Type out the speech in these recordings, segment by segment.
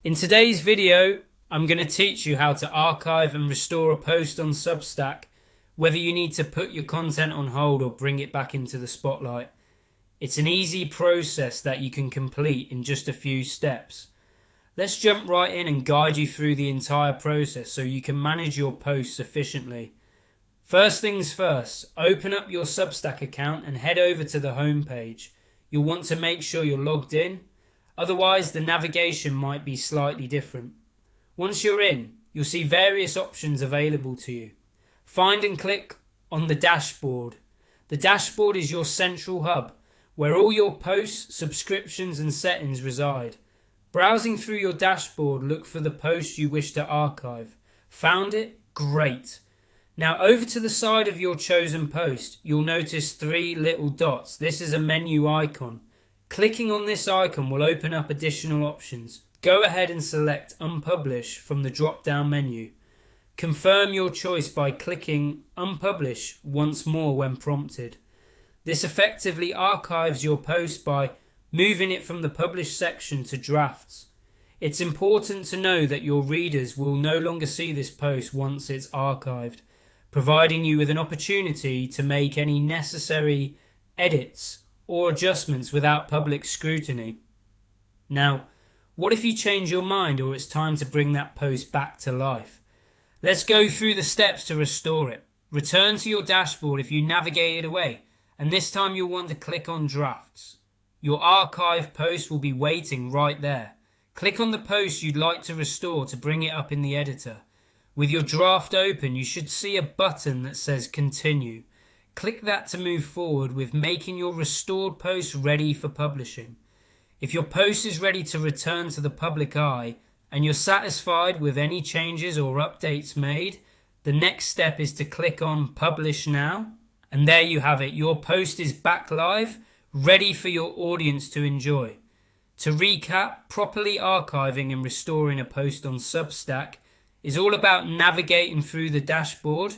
In today's video, I'm going to teach you how to archive and restore a post on Substack, whether you need to put your content on hold or bring it back into the spotlight. It's an easy process that you can complete in just a few steps. Let's jump right in and guide you through the entire process so you can manage your posts efficiently. First things first, open up your Substack account and head over to the home page. You'll want to make sure you're logged in. Otherwise, the navigation might be slightly different. Once you're in, you'll see various options available to you. Find and click on the dashboard. The dashboard is your central hub, where all your posts, subscriptions and settings reside. Browsing through your dashboard, look for the post you wish to archive. Found it? Great. Now over to the side of your chosen post, you'll notice three little dots. This is a menu icon. Clicking on this icon will open up additional options. Go ahead and select Unpublish from the drop-down menu. Confirm your choice by clicking Unpublish once more when prompted. This effectively archives your post by moving it from the Publish section to Drafts. It's important to know that your readers will no longer see this post once it's archived, providing you with an opportunity to make any necessary edits or adjustments without public scrutiny. Now, what if you change your mind or it's time to bring that post back to life? Let's go through the steps to restore it. Return to your dashboard if you navigated away, and this time you'll want to click on Drafts. Your archive post will be waiting right there. Click on the post you'd like to restore to bring it up in the editor. With your draft open, you should see a button that says Continue. Click that to move forward with making your restored post ready for publishing. If your post is ready to return to the public eye and you're satisfied with any changes or updates made, the next step is to click on Publish Now. And there you have it. Your post is back live, ready for your audience to enjoy. To recap, properly archiving and restoring a post on Substack is all about navigating through the dashboard,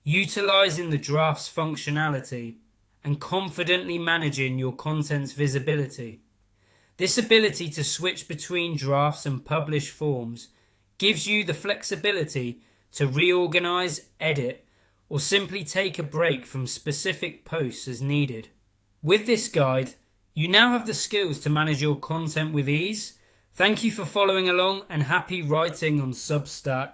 utilizing the drafts functionality, and confidently managing your content's visibility. This ability to switch between drafts and publish forms gives you the flexibility to reorganize, edit, or simply take a break from specific posts as needed. With this guide, you now have the skills to manage your content with ease. Thank you for following along and happy writing on Substack.